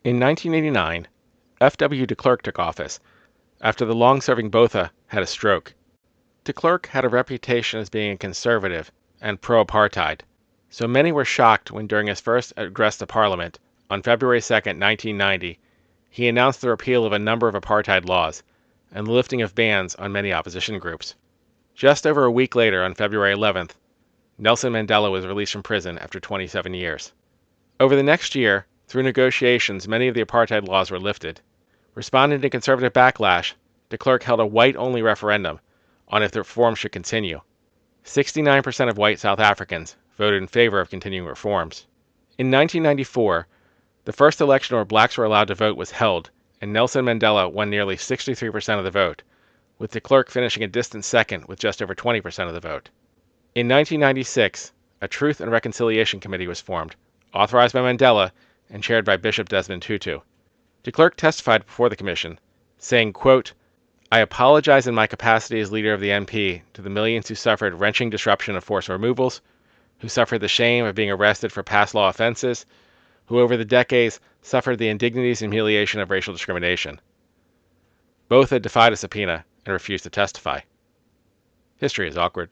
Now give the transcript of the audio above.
In 1989, F.W. de Klerk took office after the long-serving Botha had a stroke. De Klerk had a reputation as being a conservative and pro-apartheid, so many were shocked when during his first address to Parliament on February 2, 1990, he announced the repeal of a number of apartheid laws and the lifting of bans on many opposition groups. Just over a week later, on February 11th, Nelson Mandela was released from prison after 27 years. Over the next year, through negotiations, many of the apartheid laws were lifted. Responding to conservative backlash, de Klerk held a white-only referendum on if the reforms should continue. 69% of white South Africans voted in favor of continuing reforms. In 1994, the first election where blacks were allowed to vote was held, and Nelson Mandela won nearly 63% of the vote, with de Klerk finishing a distant second with just over 20% of the vote. In 1996, a Truth and Reconciliation Committee was formed, authorized by Mandela and chaired by Bishop Desmond Tutu. De Klerk testified before the commission, saying, quote, "I apologize in my capacity as leader of the NP to the millions who suffered wrenching disruption of forced removals, who suffered the shame of being arrested for past law offenses, who over the decades suffered the indignities and humiliation of racial discrimination." Both had defied a subpoena and refused to testify. History is awkward.